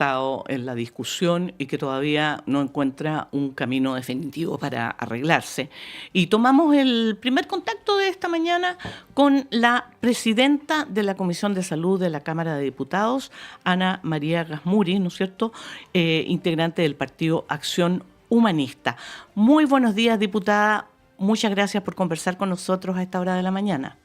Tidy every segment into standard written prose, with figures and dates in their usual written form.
estado en la discusión y que todavía no encuentra un camino definitivo para arreglarse. Y tomamos el primer contacto de esta mañana con la presidenta de la Comisión de Salud de la Cámara de Diputados, Ana María Gasmuri, ¿no es cierto?, integrante del Partido Acción Humanista. Muy buenos días, diputada. Muchas gracias por conversar con nosotros a esta hora de la mañana.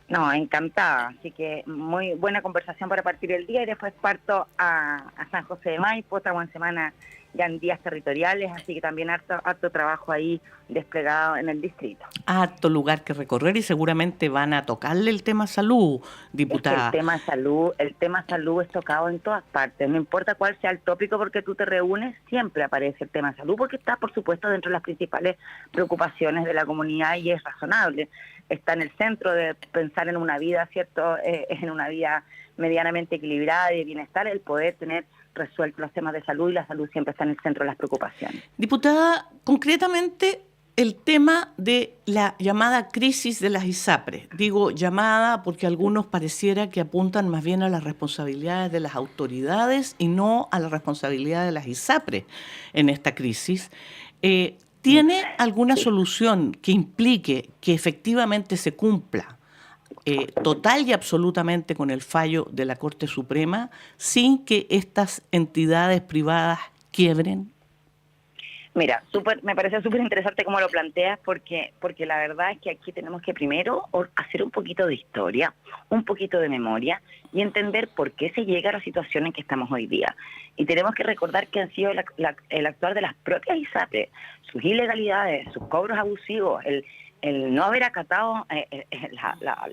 No, encantada. Así que muy buena conversación para partir el día y después parto a San José de Maipo, otra buena semana ya en días territoriales, así que también harto trabajo ahí desplegado en el distrito. Harto lugar que recorrer y seguramente van a tocarle el tema salud, Es que diputada. el tema salud es tocado en todas partes, no importa cuál sea el tópico porque tú te reúnes, siempre aparece el tema salud porque está, por supuesto, dentro de las principales preocupaciones de la comunidad y es razonable. Está en el centro de pensar en una vida, ¿cierto? En una vida medianamente equilibrada y de bienestar, el poder tener resueltos los temas de salud y la salud siempre está en el centro de las preocupaciones. Diputada, concretamente el tema de la llamada crisis de las ISAPRES. Digo llamada porque algunos pareciera que apuntan más bien a las responsabilidades de las autoridades y no a la responsabilidad de las ISAPRES en esta crisis. ¿Tiene alguna solución que implique que efectivamente se cumpla total y absolutamente con el fallo de la Corte Suprema sin que estas entidades privadas quiebren? Mira, me parece súper interesante cómo lo planteas porque la verdad es que aquí tenemos que primero hacer un poquito de historia, un poquito de memoria y entender por qué se llega a la situación en que estamos hoy día. Y tenemos que recordar que han sido el actuar de las propias ISAPRES, sus ilegalidades, sus cobros abusivos, el no haber acatado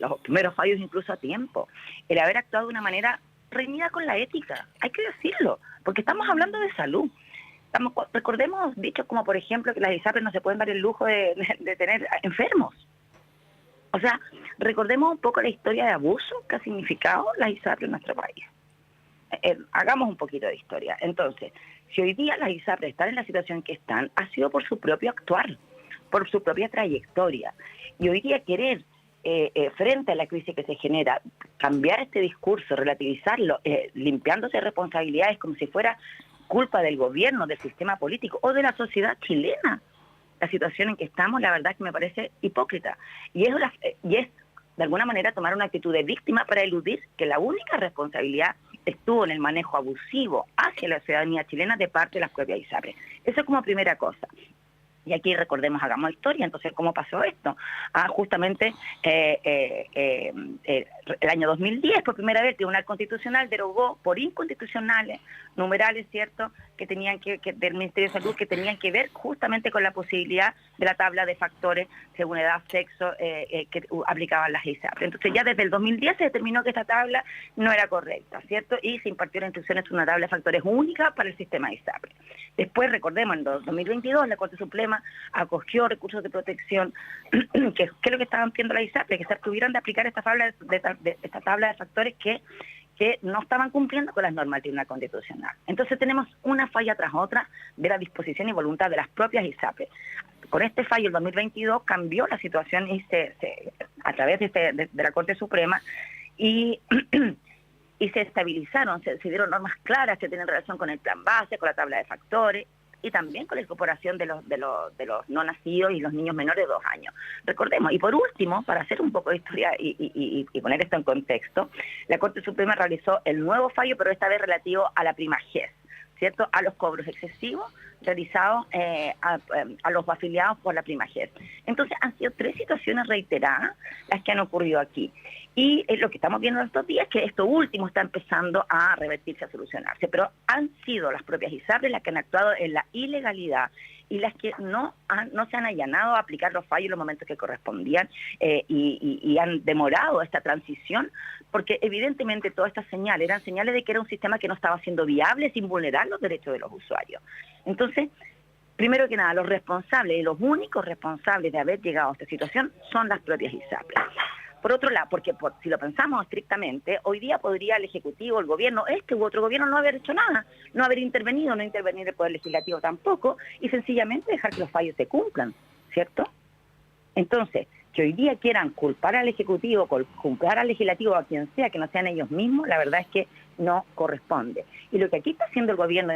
los primeros fallos incluso a tiempo, el haber actuado de una manera reñida con la ética, hay que decirlo, porque estamos hablando de salud. Recordemos dichos como, por ejemplo, que las ISAPRES no se pueden dar el lujo de tener enfermos. O sea, recordemos un poco la historia de abuso que ha significado las ISAPRES en nuestro país. Hagamos un poquito de historia. Entonces, si hoy día las ISAPRES están en la situación que están, ha sido por su propio actuar, por su propia trayectoria. Y hoy día querer, frente a la crisis que se genera, cambiar este discurso, relativizarlo, limpiándose responsabilidades como si fuera culpa del gobierno, del sistema político o de la sociedad chilena. La situación en que estamos, la verdad es que me parece hipócrita. Y es de alguna manera, tomar una actitud de víctima para eludir que la única responsabilidad estuvo en el manejo abusivo hacia la ciudadanía chilena de parte de las propias ISAPRES. Eso como primera cosa. Y aquí recordemos, hagamos historia. Entonces, ¿cómo pasó esto? Justamente el año 2010, por primera vez, el Tribunal Constitucional derogó por inconstitucionales numerales, ¿cierto?, que tenían del Ministerio de Salud, que tenían que ver justamente con la posibilidad de la tabla de factores según edad, sexo, que aplicaban las ISAPRES. Entonces, ya desde el 2010 se determinó que esta tabla no era correcta, ¿cierto? Y se impartieron instrucciones sobre una tabla de factores única para el sistema ISAPRES. Después, recordemos, en 2022, la Corte Suprema acogió recursos de protección, que es lo que estaban pidiendo las ISAPRES, que se abstuvieran de aplicar esta tabla de factores que no estaban cumpliendo con las normas del Tribunal Constitucional. Entonces tenemos una falla tras otra de la disposición y voluntad de las propias ISAPRES. Con este fallo, el 2022 cambió la situación y a través de la Corte Suprema y se estabilizaron, se dieron normas claras que tienen relación con el plan base, con la tabla de factores y también con la incorporación de los no nacidos y los niños menores de 2 años. Recordemos, y por último, para hacer un poco de historia y poner esto en contexto, la Corte Suprema realizó el nuevo fallo, pero esta vez relativo a la prima GES, ¿cierto?, a los cobros excesivos realizados a los afiliados por la prima GES. Entonces, han sido 3 situaciones reiteradas las que han ocurrido aquí. Y lo que estamos viendo en estos días es que esto último está empezando a revertirse, a solucionarse, pero han sido las propias ISAPRES las que han actuado en la ilegalidad y las que no se han allanado a aplicar los fallos en los momentos que correspondían y han demorado esta transición, porque evidentemente todas estas señales eran señales de que era un sistema que no estaba siendo viable sin vulnerar los derechos de los usuarios. Entonces, primero que nada, los responsables y los únicos responsables de haber llegado a esta situación son las propias ISAPRES. Por otro lado, porque si lo pensamos estrictamente, hoy día podría el Ejecutivo, el Gobierno, este u otro Gobierno no haber hecho nada, no haber intervenido, no intervenir el Poder Legislativo tampoco, y sencillamente dejar que los fallos se cumplan, ¿cierto? Entonces, que hoy día quieran culpar al Ejecutivo, culpar al Legislativo, a quien sea, que no sean ellos mismos, la verdad es que no corresponde. Y lo que aquí está haciendo el gobierno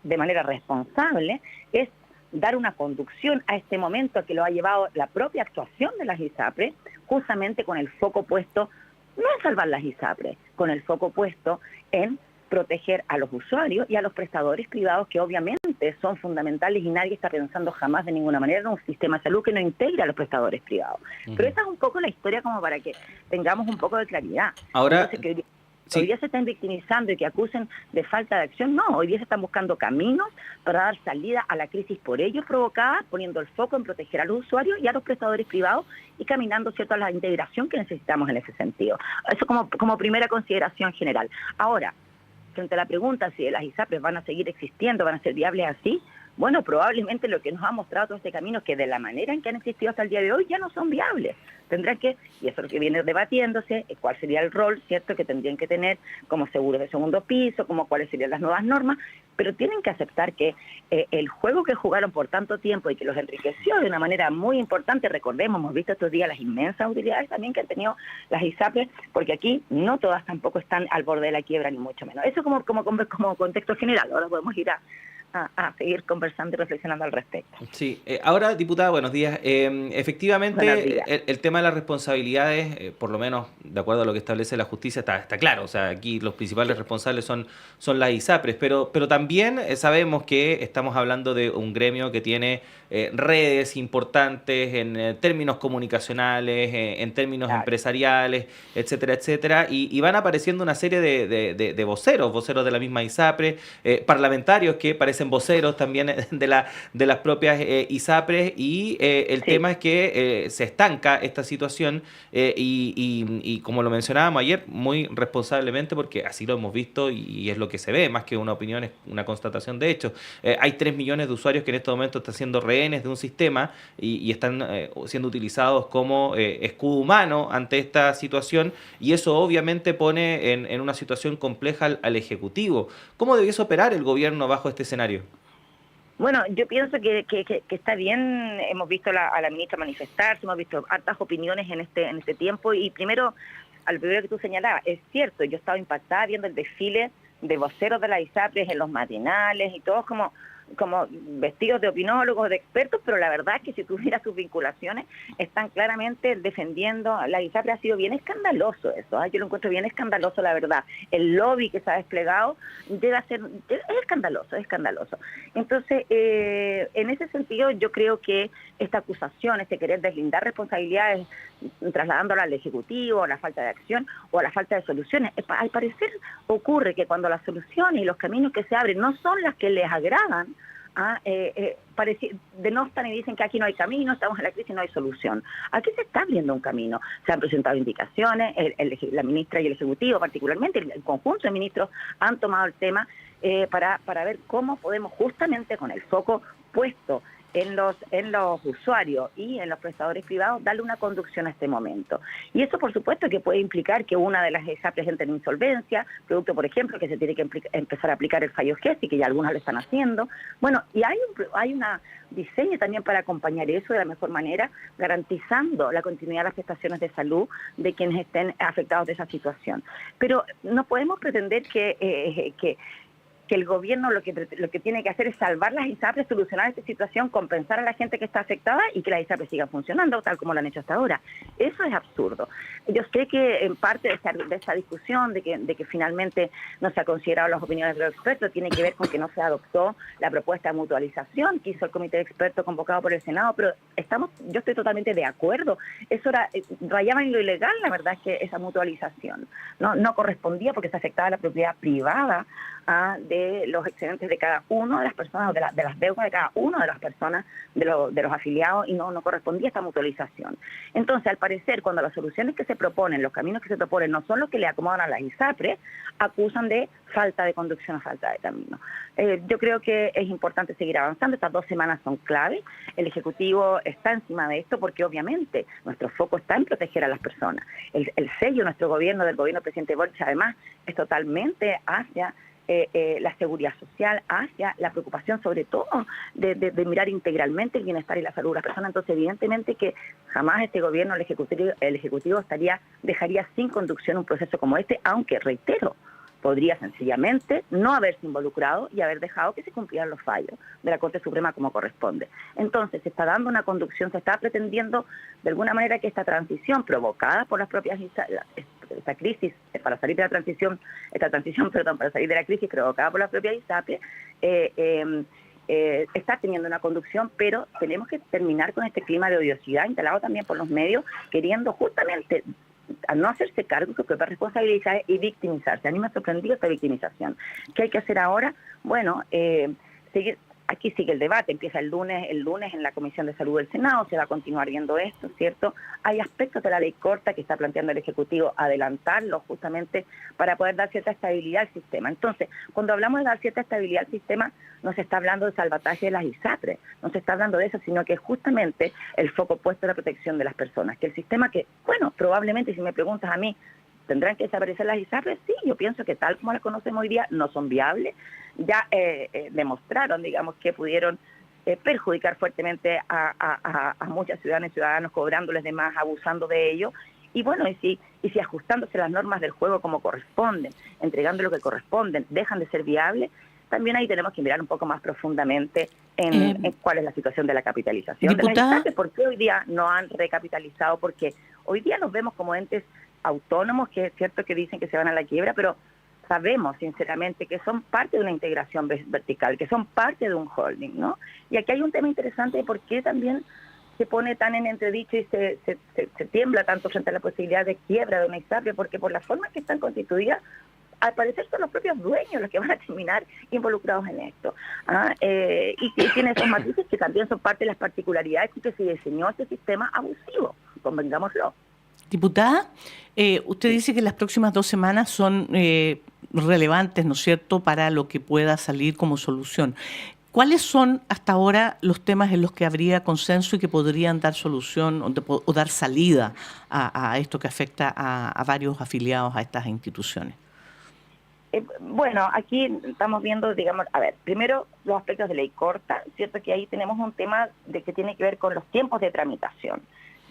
de manera responsable es dar una conducción a este momento que lo ha llevado la propia actuación de las ISAPRES, justamente con el foco puesto no en salvar las ISAPRES, con el foco puesto en proteger a los usuarios y a los prestadores privados, que obviamente son fundamentales, y nadie está pensando jamás de ninguna manera en un sistema de salud que no integre a los prestadores privados. Pero esa es un poco la historia, como para que tengamos un poco de claridad. Ahora, entonces, hoy día se están victimizando y que acusen de falta de acción. No, hoy día se están buscando caminos para dar salida a la crisis por ellos provocada, poniendo el foco en proteger a los usuarios y a los prestadores privados y caminando, ¿cierto?, a la integración que necesitamos en ese sentido. Eso como primera consideración general. Ahora, frente a la pregunta si las ISAPRES van a seguir existiendo, van a ser viables así, bueno, probablemente lo que nos ha mostrado todo este camino es que de la manera en que han existido hasta el día de hoy ya no son viables. Tendrán que, y eso es lo que viene debatiéndose, cuál sería el rol, ¿cierto?, que tendrían que tener como seguros de segundo piso, como cuáles serían las nuevas normas, pero tienen que aceptar que el juego que jugaron por tanto tiempo y que los enriqueció de una manera muy importante, recordemos, hemos visto estos días las inmensas utilidades también que han tenido las ISAPRES, porque aquí no todas tampoco están al borde de la quiebra, ni mucho menos. Eso como contexto general. Ahora podemos ir a seguir conversando y reflexionando al respecto. Sí, ahora, diputada, buenos días. Efectivamente, Buenos días. El tema de las responsabilidades, por lo menos de acuerdo a lo que establece la justicia, está claro. O sea, aquí los principales responsables son las ISAPRES, pero también sabemos que estamos hablando de un gremio que tiene redes importantes en términos comunicacionales, en términos empresariales, etcétera, etcétera, y van apareciendo una serie de voceros de la misma ISAPRES, parlamentarios que parecen voceros también de las propias ISAPRES, y el tema es que se estanca esta situación y como lo mencionábamos ayer, muy responsablemente, porque así lo hemos visto y es lo que se ve, más que una opinión, es una constatación de hecho. Hay 3 millones de usuarios que en este momento están siendo rehenes de un sistema y están siendo utilizados como escudo humano ante esta situación, y eso obviamente pone en una situación compleja al Ejecutivo. ¿Cómo debiese operar el gobierno bajo este escenario? Bueno, yo pienso que está bien. Hemos visto a la ministra manifestarse, hemos visto hartas opiniones en este tiempo, y primero, al primero que tú señalabas, es cierto, yo estaba impactada viendo el desfile de voceros de la ISAPRES en los matinales y todos como vestidos de opinólogos, de expertos, pero la verdad es que si tú miras sus vinculaciones, están claramente defendiendo. La ISAPRE ha sido bien escandaloso eso, yo lo encuentro bien escandaloso, la verdad. El lobby que se ha desplegado llega a ser, es escandaloso. Entonces, en ese sentido, yo creo que esta acusación, este querer deslindar responsabilidades, trasladándola al Ejecutivo, a la falta de acción o a la falta de soluciones, al parecer ocurre que cuando las soluciones y los caminos que se abren no son las que les agradan, denostan y dicen que aquí no hay camino, estamos en la crisis, no hay solución. Aquí se está abriendo un camino, se han presentado indicaciones, la ministra y el Ejecutivo, particularmente el conjunto de ministros, han tomado el tema para ver cómo podemos, justamente con el foco puesto en los usuarios y en los prestadores privados, darle una conducción a este momento. Y eso, por supuesto, que puede implicar que una de las ISAPRES entre en insolvencia, producto, por ejemplo, que se tiene que empezar a aplicar el fallo GESI, que ya algunos lo están haciendo. Bueno, y hay una diseño también para acompañar eso de la mejor manera, garantizando la continuidad de las prestaciones de salud de quienes estén afectados de esa situación. Pero no podemos pretender que el gobierno lo que tiene que hacer es salvar las ISAPRES, solucionar esta situación, compensar a la gente que está afectada y que las ISAPRES sigan funcionando tal como lo han hecho hasta ahora. Eso es absurdo. Yo sé que en parte de esta discusión de que finalmente no se ha considerado las opiniones de los expertos tiene que ver con que no se adoptó la propuesta de mutualización que hizo el comité de expertos convocado por el Senado, pero yo estoy totalmente de acuerdo. Eso rayaba en lo ilegal, la verdad es que esa mutualización no correspondía, porque se afectaba la propiedad privada de los excedentes de cada una de las personas, de las deudas de cada una de las personas, de los afiliados, y no correspondía esta mutualización. Entonces, al parecer, cuando las soluciones que se proponen, los caminos que se proponen, no son los que le acomodan a las ISAPRES, acusan de falta de conducción o falta de camino. Yo creo que es importante seguir avanzando. Estas 2 semanas son clave. El Ejecutivo está encima de esto porque, obviamente, nuestro foco está en proteger a las personas. El sello de nuestro gobierno, del gobierno del presidente Boric, además, es totalmente hacia la seguridad social, hacia la preocupación sobre todo de mirar integralmente el bienestar y la salud de las personas. Entonces, evidentemente que jamás este gobierno, el Ejecutivo dejaría sin conducción un proceso como este, aunque, reitero, podría sencillamente no haberse involucrado y haber dejado que se cumplieran los fallos de la Corte Suprema como corresponde. Entonces, se está dando una conducción, se está pretendiendo de alguna manera que esta transición provocada por las propias esta crisis, para salir de la transición, para salir de la crisis provocada por la propia ISAPRE, está teniendo una conducción, pero tenemos que terminar con este clima de odiosidad instalado también por los medios, queriendo justamente a no hacerse cargo de sus propias responsabilidades y victimizarse. A mí me ha sorprendido esta victimización. ¿Qué hay que hacer ahora? Bueno, seguir. Aquí sigue el debate, empieza el lunes en la Comisión de Salud del Senado, se va a continuar viendo esto, ¿cierto? Hay aspectos de la ley corta que está planteando el Ejecutivo adelantarlo justamente para poder dar cierta estabilidad al sistema. Entonces, cuando hablamos de dar cierta estabilidad al sistema, no se está hablando de salvataje de las ISAPRE, no se está hablando de eso, sino que justamente el foco puesto en la protección de las personas, que el sistema que, bueno, probablemente si me preguntas a mí, ¿tendrán que desaparecer las ISAPRE? Sí, yo pienso que tal como las conocemos hoy día no son viables. Ya demostraron, digamos, que pudieron perjudicar fuertemente a muchas ciudadanas y ciudadanos, cobrándoles de más, abusando de ello. Y bueno, y si ajustándose las normas del juego como corresponden, entregando lo que corresponden, dejan de ser viables, también ahí tenemos que mirar un poco más profundamente en cuál es la situación de la capitalización de las ISAPRE. ¿Por qué hoy día no han recapitalizado? Porque hoy día nos vemos como entes autónomos, que es cierto que dicen que se van a la quiebra, pero sabemos sinceramente que son parte de una integración vertical, que son parte de un holding, ¿no? Y aquí hay un tema interesante de por qué también se pone tan en entredicho y se tiembla tanto frente a la posibilidad de quiebra de una ISAPRE, porque por la forma que están constituidas, al parecer son los propios dueños los que van a terminar involucrados en esto. Y tiene esos matices que también son parte de las particularidades que se diseñó este sistema abusivo, convengámoslo. Diputada, usted dice que las próximas 2 semanas son relevantes, ¿no es cierto?, para lo que pueda salir como solución. ¿Cuáles son hasta ahora los temas en los que habría consenso y que podrían dar solución o dar salida a esto que afecta a varios afiliados a estas instituciones? Bueno, aquí estamos viendo, digamos, a ver, primero los aspectos de ley corta, cierto que ahí tenemos un tema de que tiene que ver con los tiempos de tramitación.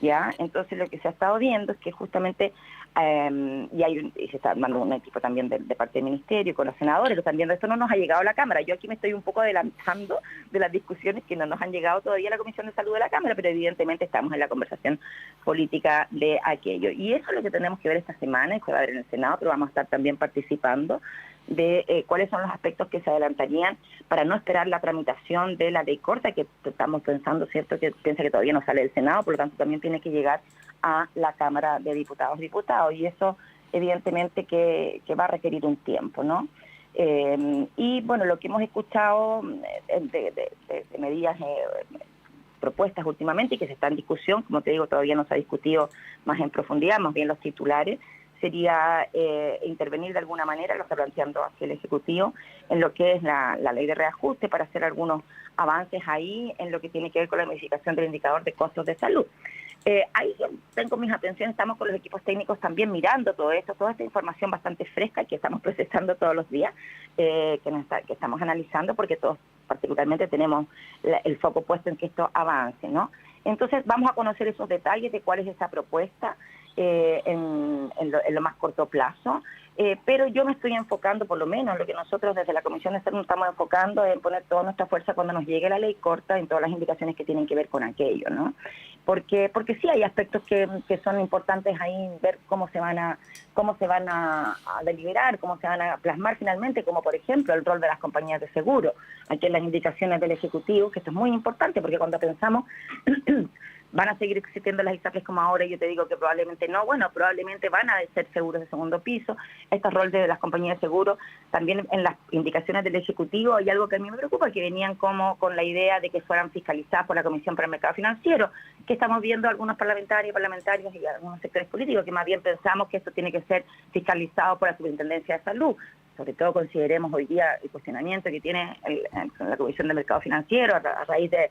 ¿Ya? Entonces lo que se ha estado viendo es que justamente y se está armando un equipo también de parte del Ministerio con los senadores, pero también esto no nos ha llegado a la Cámara. Yo aquí me estoy un poco adelantando de las discusiones que no nos han llegado todavía a la Comisión de Salud de la Cámara, pero evidentemente estamos en la conversación política de aquello. Y eso es lo que tenemos que ver esta semana, y se va a ver en el Senado, pero vamos a estar también participando de cuáles son los aspectos que se adelantarían para no esperar la tramitación de la ley corta, que estamos pensando, ¿cierto?, que piensa que todavía no sale del Senado, por lo tanto también tiene que llegar a la Cámara de Diputados, y eso evidentemente que va a requerir un tiempo, ¿no? Y bueno, lo que hemos escuchado de medidas propuestas últimamente y que se está en discusión, como te digo, todavía no se ha discutido más en profundidad, más bien los titulares, sería intervenir de alguna manera, lo está planteando hacia el Ejecutivo, en lo que es la ley de reajuste para hacer algunos avances ahí en lo que tiene que ver con la modificación del indicador de costos de salud. Ahí yo tengo mis atenciones, estamos con los equipos técnicos también mirando todo esto, toda esta información bastante fresca que estamos procesando todos los días, que estamos analizando, porque todos particularmente tenemos el foco puesto en que esto avance, ¿no? Entonces vamos a conocer esos detalles de cuál es esa propuesta en lo más corto plazo, pero yo me estoy enfocando, por lo menos lo que nosotros desde la Comisión de Salud estamos enfocando es en poner toda nuestra fuerza cuando nos llegue la ley corta en todas las indicaciones que tienen que ver con aquello, ¿no? Porque sí hay aspectos que son importantes ahí, ver cómo se van a deliberar, cómo se van a plasmar finalmente, como por ejemplo el rol de las compañías de seguro, aquí en las indicaciones del Ejecutivo, que esto es muy importante porque cuando pensamos van a seguir existiendo las ISAPRES como ahora, y yo te digo que probablemente no, bueno, probablemente van a ser seguros de segundo piso. Este rol de las compañías de seguro, también en las indicaciones del Ejecutivo hay algo que a mí me preocupa, que venían como con la idea de que fueran fiscalizadas por la Comisión para el Mercado Financiero, que estamos viendo algunos parlamentarios y algunos sectores políticos que más bien pensamos que esto tiene que ser fiscalizado por la Superintendencia de Salud. Sobre todo consideremos hoy día el cuestionamiento que tiene la Comisión de Mercado Financiero a raíz de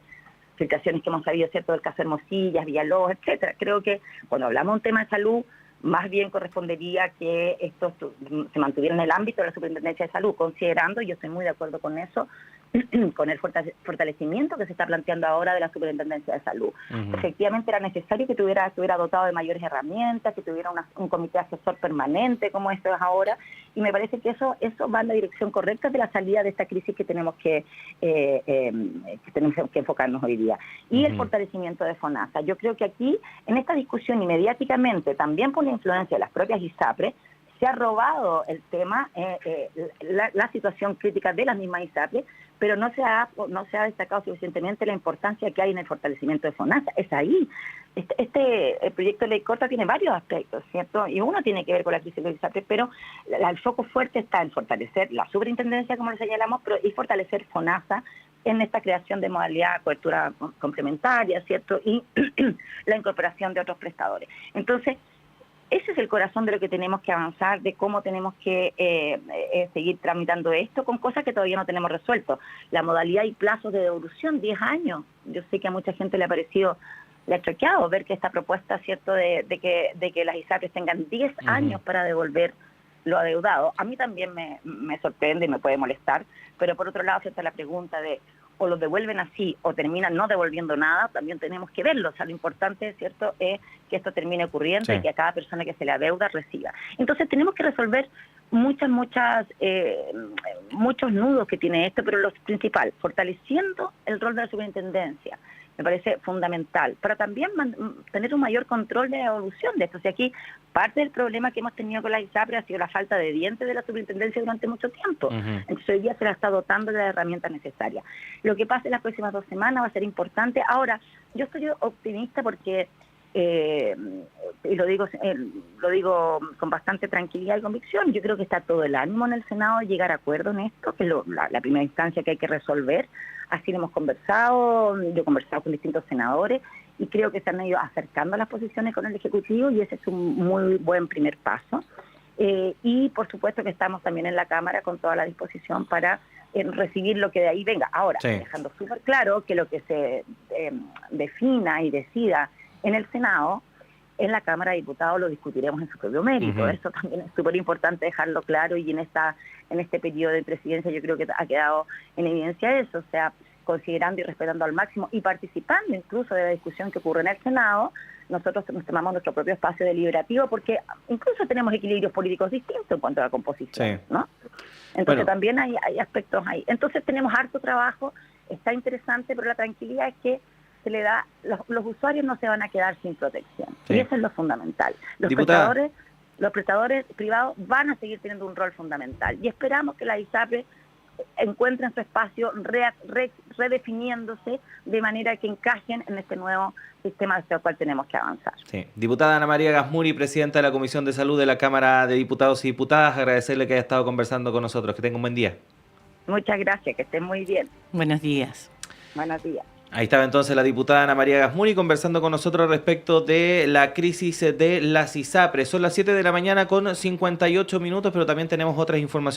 filtraciones que hemos sabido, ¿cierto?, del caso Hermosillas, Villalobos, etcétera. Creo que cuando hablamos de un tema de salud, más bien correspondería que esto se mantuviera en el ámbito de la Superintendencia de Salud, considerando, y yo estoy muy de acuerdo con eso, con el fortalecimiento que se está planteando ahora de la Superintendencia de Salud. Efectivamente era necesario que estuviera dotado de mayores herramientas, que tuviera un comité asesor permanente como esto es ahora, y me parece que eso va en la dirección correcta de la salida de esta crisis que tenemos que enfocarnos hoy día. Y el fortalecimiento de FONASA. Yo creo que aquí, en esta discusión y mediáticamente, también por la influencia de las propias ISAPRES, se ha robado el tema, la situación crítica de las mismas ISAPRES, pero no se ha destacado suficientemente la importancia que hay en el fortalecimiento de FONASA. Es ahí. El proyecto de ley corta tiene varios aspectos, ¿cierto? Y uno tiene que ver con la crisis de los ISAPRES, pero el foco fuerte está en fortalecer la superintendencia, como lo señalamos, y fortalecer FONASA en esta creación de modalidad de cobertura complementaria, ¿cierto? Y la incorporación de otros prestadores. Entonces, ese es el corazón de lo que tenemos que avanzar, de cómo tenemos que seguir tramitando esto con cosas que todavía no tenemos resuelto. La modalidad y plazos de devolución, 10 años. Yo sé que a mucha gente le ha choqueado ver que esta propuesta, ¿cierto?, de que las ISAPRES tengan 10 años para devolver lo adeudado. A mí también me sorprende y me puede molestar, pero por otro lado, ¿cierto?, la pregunta de o los devuelven así o terminan no devolviendo nada, también tenemos que verlo. O sea, lo importante, ¿cierto?, es que esto termine ocurriendo y que a cada persona que se le adeuda reciba. Entonces tenemos que resolver muchos nudos que tiene esto, pero lo principal, fortaleciendo el rol de la superintendencia, me parece fundamental, para también tener un mayor control de la evolución de esto. O sea, aquí parte del problema que hemos tenido con la ISAPRE ha sido la falta de dientes de la superintendencia durante mucho tiempo. Entonces hoy día se la está dotando de las herramientas necesarias. Lo que pase en las próximas 2 semanas va a ser importante. Ahora, yo estoy optimista porque, y lo digo con bastante tranquilidad y convicción, yo creo que está todo el ánimo en el Senado de llegar a acuerdo en esto, que es la primera instancia que hay que resolver. Así lo hemos conversado, yo he conversado con distintos senadores y creo que se han ido acercando a las posiciones con el Ejecutivo y ese es un muy buen primer paso. Y por supuesto que estamos también en la Cámara con toda la disposición para recibir lo que de ahí venga. Ahora, dejando súper claro que lo que se defina y decida en el Senado, en la Cámara de Diputados lo discutiremos en su propio mérito. Eso también es súper importante dejarlo claro y en este periodo de presidencia yo creo que ha quedado en evidencia eso, o sea, considerando y respetando al máximo y participando incluso de la discusión que ocurre en el Senado, nosotros nos tomamos nuestro propio espacio deliberativo porque incluso tenemos equilibrios políticos distintos en cuanto a la composición, ¿no? Entonces también hay aspectos ahí. Entonces tenemos harto trabajo, está interesante, pero la tranquilidad es que se le da, los usuarios no se van a quedar sin protección. Y eso es lo fundamental. Los prestadores privados van a seguir teniendo un rol fundamental. Y esperamos que la ISAPRE encuentren su espacio redefiniéndose de manera que encajen en este nuevo sistema hacia el cual tenemos que avanzar. Sí. Diputada Ana María Gazmuri, presidenta de la Comisión de Salud de la Cámara de Diputados y Diputadas, agradecerle que haya estado conversando con nosotros. Que tenga un buen día. Muchas gracias, que estén muy bien. Buenos días. Buenos días. Ahí estaba entonces la diputada Ana María Gazmuri conversando con nosotros respecto de la crisis de las ISAPRES. Son las 7 de la mañana con 58 minutos, pero también tenemos otras informaciones.